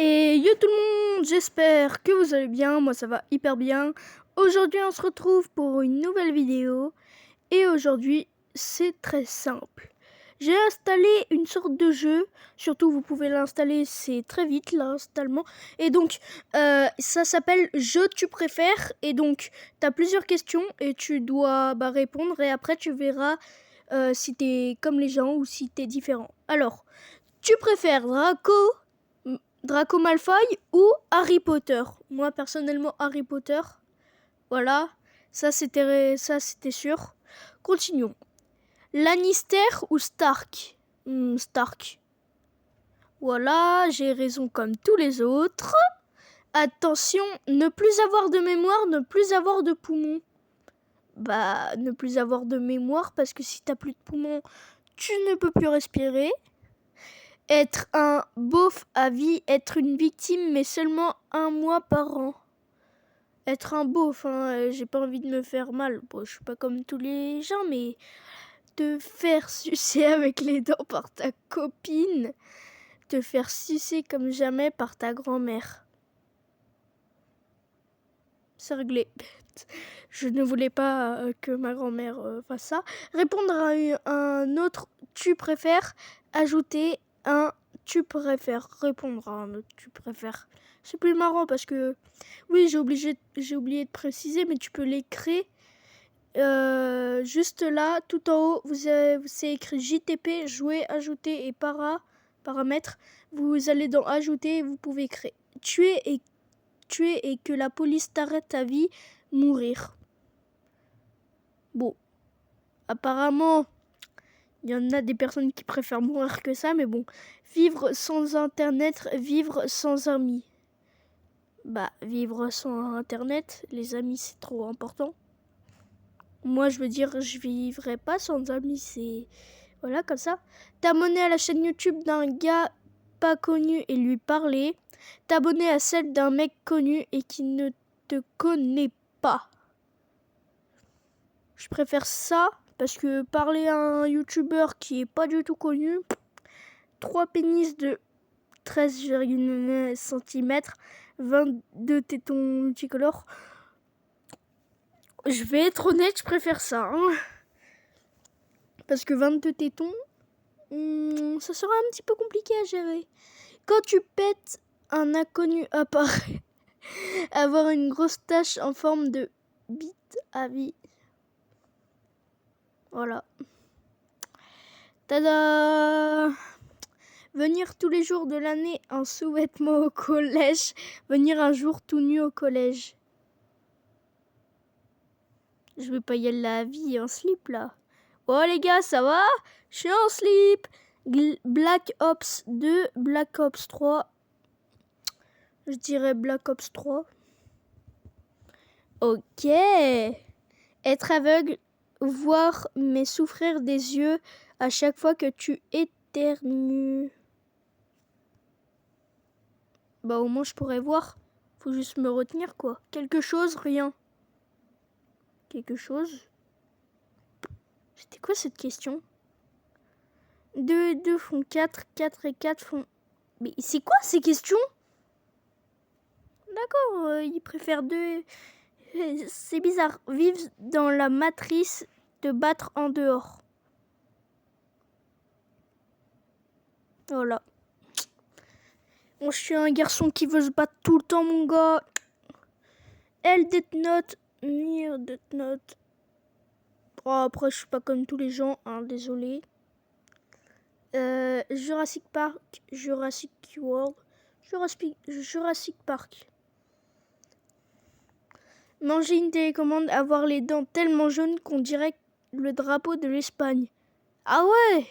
Et yo tout le monde, j'espère que vous allez bien, moi ça va hyper bien. Aujourd'hui on se retrouve pour une nouvelle vidéo et aujourd'hui c'est très simple. J'ai installé une sorte de jeu, surtout vous pouvez l'installer, c'est très vite l'installement. Et donc ça s'appelle Jeu tu préfères et donc tu as plusieurs questions et tu dois répondre et après tu verras si t'es comme les gens ou si t'es différent. Alors, tu préfères Draco Malfoy ou Harry Potter? Moi personnellement Harry Potter. Voilà, ça c'était sûr. Continuons. Lannister ou Stark? Stark. Voilà, j'ai raison comme tous les autres. Attention, ne plus avoir de mémoire, ne plus avoir de poumons. Ne plus avoir de mémoire parce que si t'as plus de poumons, tu ne peux plus respirer. Être un beauf à vie, être une victime, mais seulement 1 mois par an. Être un beauf, j'ai pas envie de me faire mal. Bon, je suis pas comme tous les gens, mais te faire sucer avec les dents par ta copine, te faire sucer comme jamais par ta grand-mère. C'est réglé. Je ne voulais pas que ma grand-mère fasse ça. Répondre à un autre tu préfères, ajouter un tu préfères, répondre à un autre tu préfères. C'est plus marrant parce que oui, j'ai oublié de préciser, mais tu peux les créer juste là, tout en haut, c'est écrit JTP, jouer, ajouter et paramètres. Vous allez dans ajouter et vous pouvez créer tuer et que la police t'arrête à vie, mourir. Bon, apparemment, il y en a des personnes qui préfèrent mourir que ça, mais bon. Vivre sans internet, vivre sans amis. Vivre sans internet, les amis c'est trop important. Moi je veux dire, je vivrai pas sans amis, c'est... Voilà, comme ça. T'abonner à la chaîne YouTube d'un gars pas connu et lui parler. T'abonner à celle d'un mec connu et qui ne te connaît pas. Je préfère ça parce que parler à un youtubeur qui est pas du tout connu, 3 pénis de 13,9 cm, 22 tétons multicolores. Je vais être honnête, je préfère ça. Parce que 22 tétons, ça sera un petit peu compliqué à gérer. Quand tu pètes, un inconnu apparaît. Avoir une grosse tache en forme de bite à vie. Voilà. Tada! Venir tous les jours de l'année en sous-vêtements au collège. Venir un jour tout nu au collège. Je vais pas y aller la vie en slip là. Oh les gars, ça va? Je suis en slip. Black Ops 2, Black Ops 3. Je dirais Black Ops 3. Ok. Être aveugle, voir mais souffrir des yeux à chaque fois que tu éternues. Au moins je pourrais voir. Faut juste me retenir quoi. Quelque chose, rien. Quelque chose. C'était quoi cette question? 2 et 2 font 4, 4 et 4 font... Mais c'est quoi ces questions? D'accord, il préfère 2... C'est bizarre. Vivre dans la matrice, te battre en dehors. Voilà. Moi, je suis un garçon qui veut se battre tout le temps, mon gars. Elle, Death Note. Nier, Death Note. Après, je suis pas comme tous les gens, désolé. Jurassic Park, Jurassic World, Jurassic Park. Manger une télécommande, avoir les dents tellement jaunes qu'on dirait le drapeau de l'Espagne. Ah ouais!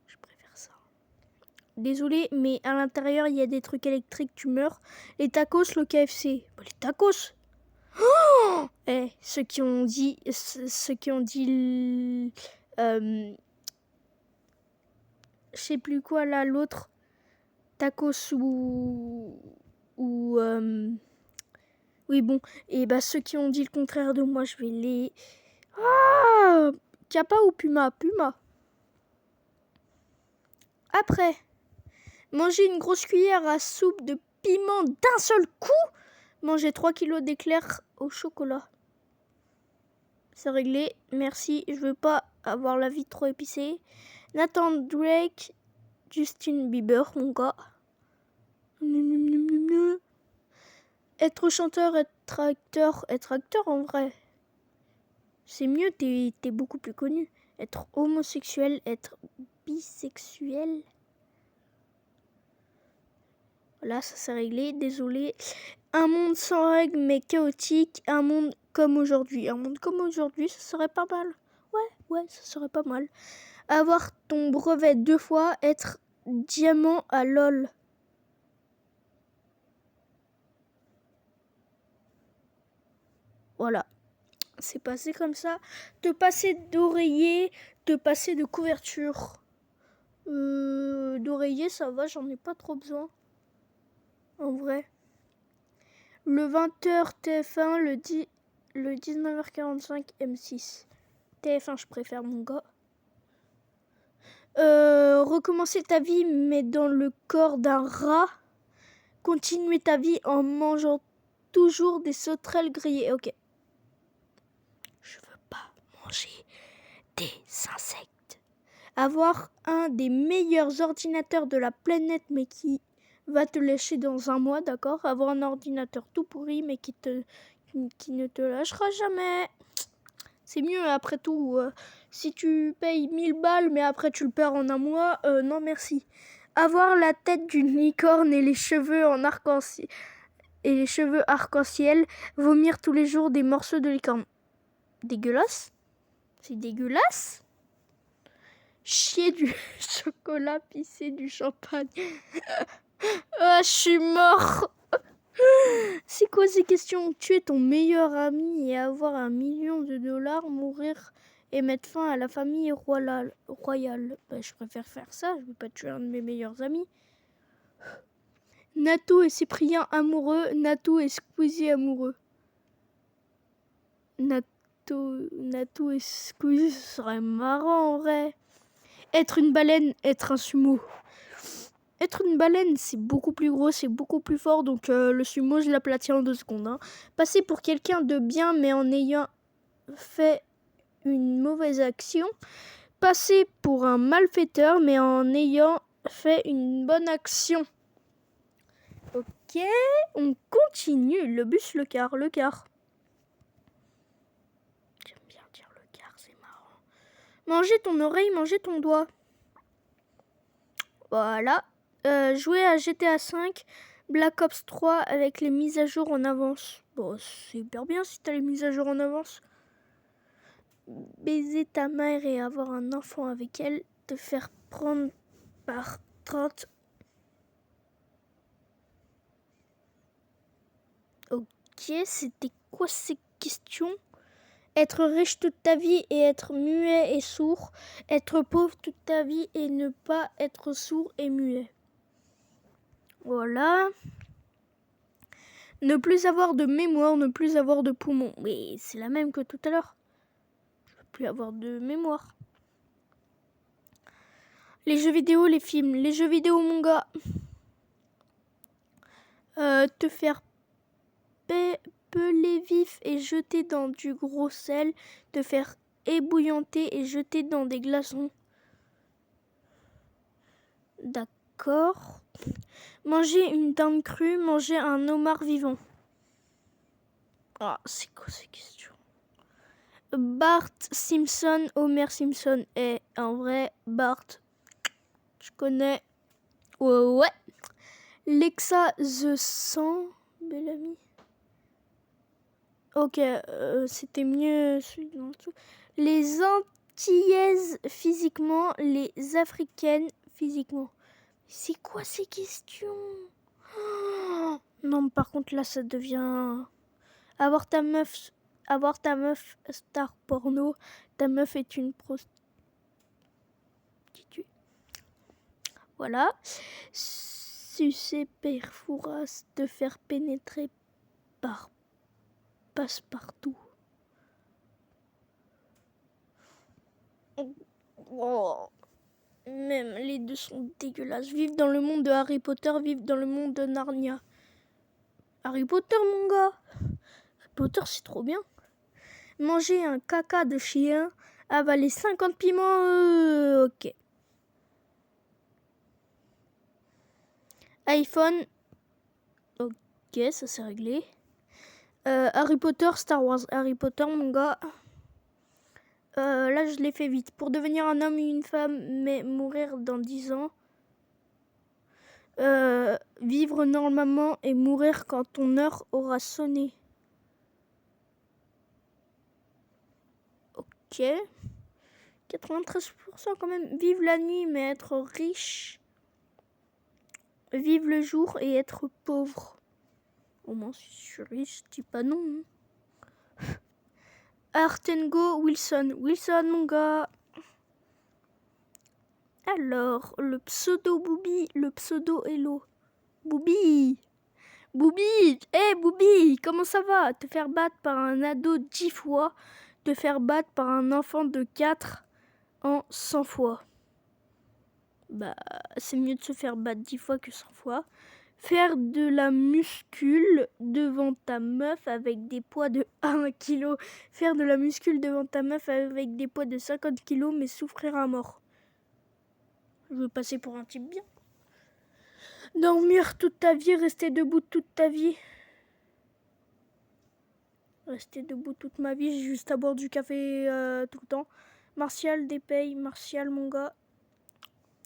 Je préfère ça. Désolé, mais à l'intérieur, il y a des trucs électriques, tu meurs. Les tacos, le KFC. Les tacos! Oh, ceux qui ont dit... je sais plus quoi là, l'autre. Tacos ou oui bon, et ceux qui ont dit le contraire de moi, je vais les... Ah, Kappa ou Puma? Puma. Après, Manger une grosse cuillère à soupe de piment d'un seul coup. Manger 3 kilos d'éclairs au chocolat. C'est réglé. Merci. Je veux pas avoir la vie trop épicée. Nathan Drake. Justin Bieber, mon gars. Être chanteur, être acteur en vrai. C'est mieux, t'es beaucoup plus connu. Être homosexuel, être bisexuel. Voilà, ça c'est réglé, désolé. Un monde sans règles mais chaotique, un monde comme aujourd'hui. Un monde comme aujourd'hui, ça serait pas mal. Ouais, ça serait pas mal. Avoir ton brevet 2 fois, être diamant à LOL. Voilà, c'est passé comme ça. Te passer d'oreiller, te passer de couverture. D'oreiller, ça va, j'en ai pas trop besoin. En vrai. Le 20h TF1, le 19h45 M6. TF1, je préfère, mon gars. Recommencer ta vie, mais dans le corps d'un rat. Continuer ta vie en mangeant toujours des sauterelles grillées. Ok. Je veux pas manger des insectes. Avoir un des meilleurs ordinateurs de la planète, mais qui va te lâcher dans un mois, d'accord? Avoir un ordinateur tout pourri, mais qui ne te lâchera jamais. C'est mieux après tout. Si tu payes 1000 balles, mais après tu le perds en un mois, non merci. Avoir la tête d'une licorne et les cheveux en arc-en-ciel. Vomir tous les jours des morceaux de licorne. Dégueulasse. C'est dégueulasse. Chier du chocolat, pisser du champagne. Ah, je suis mort. C'est quoi ces questions? Tuer ton meilleur ami et avoir $1 million, mourir et mettre fin à la famille royale. Bah, je préfère faire ça, je veux pas tuer un de mes meilleurs amis. Nato et Cyprien amoureux, Nato et Squeezie amoureux. Nato et Squeezie, ce serait marrant en vrai. Être une baleine, être un sumo. Être une baleine, c'est beaucoup plus gros, c'est beaucoup plus fort, donc le sumo, je l'aplatis en 2 secondes. Hein. Passer pour quelqu'un de bien, mais en ayant fait une mauvaise action. Passer pour un malfaiteur, mais en ayant fait une bonne action. Ok, on continue. Le bus, le car. J'aime bien dire le car, c'est marrant. Manger ton oreille, manger ton doigt. Voilà. Jouer à GTA 5, Black Ops 3 avec les mises à jour en avance. Bon, c'est hyper bien si t'as les mises à jour en avance. Baiser ta mère et avoir un enfant avec elle, te faire prendre par 30. Ok, c'était quoi ces questions? Être riche toute ta vie et être muet et sourd. Être pauvre toute ta vie et ne pas être sourd et muet. Voilà. Ne plus avoir de mémoire, ne plus avoir de poumons. Mais c'est la même que tout à l'heure. Je ne veux plus avoir de mémoire. Les jeux vidéo, les films. Les jeux vidéo, mon gars. Te faire peler vif et jeter dans du gros sel. Te faire ébouillanter et jeter dans des glaçons. D'accord. Manger une dinde crue, manger un homard vivant. Ah, c'est quoi ces questions? Bart Simpson, Homer Simpson. En vrai, Bart, je connais. Ouais. Lexa The 100, belle amie. Ok, c'était mieux celui de dessous. Les Antillaises physiquement, les Africaines physiquement. C'est quoi ces questions? Oh, non, par contre là ça devient... Avoir ta meuf star porno, ta meuf est une prostituée. Voilà. Sucer Perfouras, te faire pénétrer par passe-partout. Oh. Même les deux sont dégueulasses. Vivre dans le monde de Harry Potter, vivre dans le monde de Narnia. Harry Potter, mon gars. Harry Potter, c'est trop bien. Manger un caca de chien, avaler 50 piments, ok. iPhone, ok, ça c'est réglé. Harry Potter, Star Wars. Harry Potter, mon gars. Là, je l'ai fait vite. Pour devenir un homme et une femme, mais mourir dans 10 ans. Vivre normalement et mourir quand ton heure aura sonné. Ok. 93% quand même. Vivre la nuit, mais être riche. Vivre le jour et être pauvre. Au moins, si je suis riche, je dis pas non. Art and Go, Wilson. Wilson, mon gars. Alors, le pseudo Booby, le pseudo Hello. Booby. Booby. Booby, comment ça va? Te faire battre par un ado 10 fois. Te faire battre par un enfant de 4 en 100 fois. Bah, c'est mieux de se faire battre 10 fois que 100 fois. Faire de la muscule devant ta meuf avec des poids de 1 kg. Faire de la muscule devant ta meuf avec des poids de 50 kg, mais souffrir à mort. Je veux passer pour un type bien. Dormir toute ta vie, rester debout toute ta vie. Rester debout toute ma vie, j'ai juste à boire du café tout le temps. Martial, dépaye, Martial, mon gars.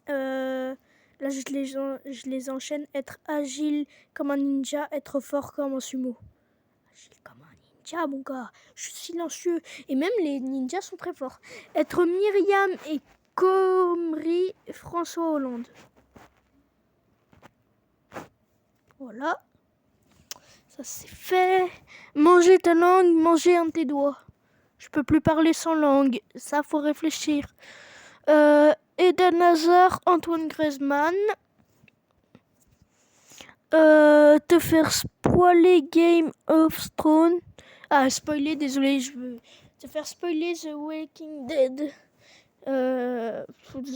Là, je les enchaîne. Être agile comme un ninja, être fort comme un sumo. Agile comme un ninja, mon gars. Je suis silencieux. Et même les ninjas sont très forts. Être Myriam et Comrie François Hollande. Voilà. Ça, c'est fait. Manger ta langue, manger un de tes doigts. Je peux plus parler sans langue. Ça, faut réfléchir. Eden Hazard, Antoine Griezmann. Te faire spoiler Game of Thrones. Ah, spoiler, désolé, je veux te faire spoiler The Walking Dead. The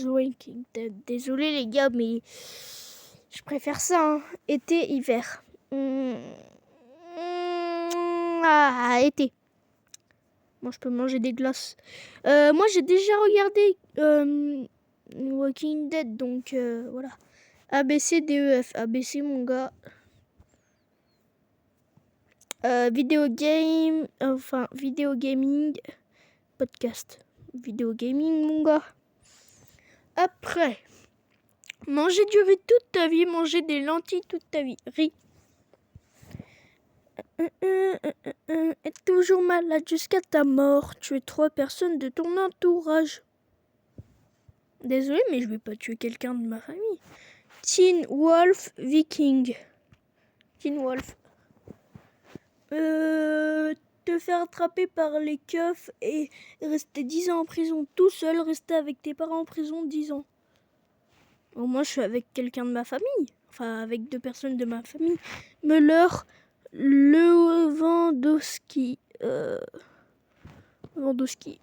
Walking Dead. Désolé les gars, mais je préfère ça. Hein. Été, hiver. Été. Moi, je peux manger des glaces. Moi, j'ai déjà regardé Walking Dead, donc voilà. ABC, DEF. ABC, mon gars. Vidéo gaming, podcast. Vidéo gaming, mon gars. Après, manger du riz toute ta vie, manger des lentilles toute ta vie. Riz. Être toujours malade jusqu'à ta mort. Tuer 3 personnes de ton entourage. Désolé, mais je vais pas tuer quelqu'un de ma famille. Teen Wolf Viking. Teen Wolf. Te faire attraper par les keufs et rester 10 ans en prison tout seul, rester avec tes parents en prison 10 ans. Au moins, je suis avec quelqu'un de ma famille. Enfin, avec 2 personnes de ma famille. Müller, Lewandowski. Lewandowski.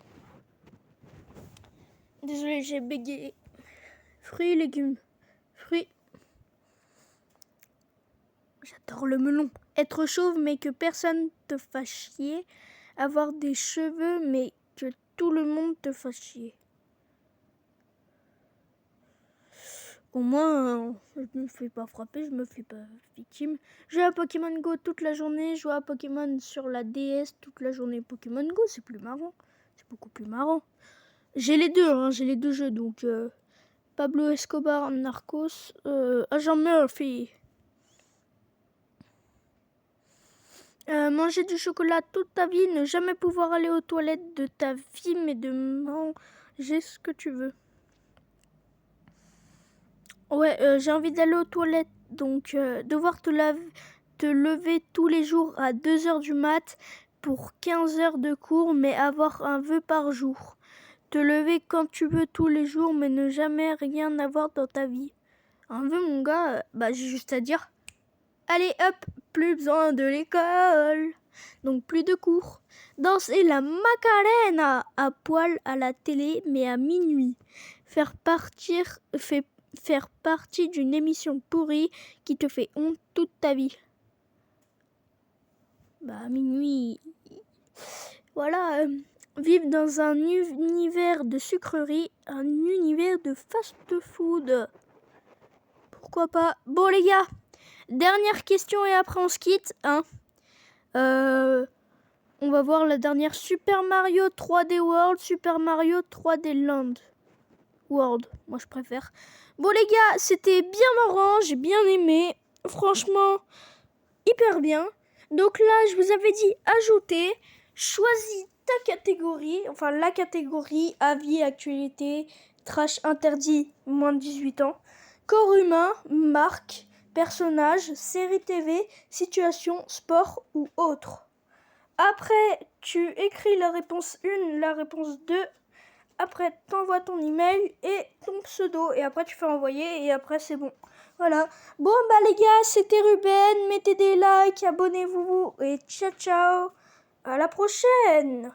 Désolé, j'ai bégayé. Fruits et légumes. Fruits. J'adore le melon. Être chauve mais que personne te fasse chier. Avoir des cheveux mais que tout le monde te fasse chier. Au moins, je me fais pas frapper, je me fais pas victime. Jouer à Pokémon Go toute la journée, jouer à Pokémon sur la DS toute la journée. Pokémon Go, c'est plus marrant. C'est beaucoup plus marrant. J'ai les deux, hein, j'ai les 2 jeux. Donc, Pablo Escobar, Narcos, Agent Murphy. Manger du chocolat toute ta vie, ne jamais pouvoir aller aux toilettes de ta vie, mais de manger ce que tu veux. Ouais, j'ai envie d'aller aux toilettes, donc devoir te lever tous les jours à 2h du mat pour 15 heures de cours, mais avoir un vœu par jour. Te lever quand tu veux tous les jours, mais ne jamais rien avoir dans ta vie. Un vœu, mon gars, j'ai juste à dire, allez hop, plus besoin de l'école, donc plus de cours. Danser la Macarena à poil à la télé, mais à minuit. faire partie d'une émission pourrie qui te fait honte toute ta vie. Bah, minuit. Voilà, vivre dans un univers de sucreries, un univers de fast-food. Pourquoi pas? Bon les gars, dernière question et après on se quitte, hein. On va voir la dernière Super Mario 3D World, Super Mario 3D Land. World, moi je préfère. Bon les gars, c'était bien marrant, j'ai bien aimé. Franchement, hyper bien. Donc là, je vous avais dit ajouter, choisis ta catégorie, enfin la catégorie avis, actualité, trash interdit, moins de 18 ans, corps humain, marque, personnage, série TV, situation, sport ou autre. Après, tu écris la réponse 1, la réponse 2. Après, t'envoies ton email et ton pseudo. Et après, tu fais envoyer et après, c'est bon. Voilà. Bon, bah les gars, c'était Ruben. Mettez des likes, abonnez-vous et ciao, ciao. À la prochaine.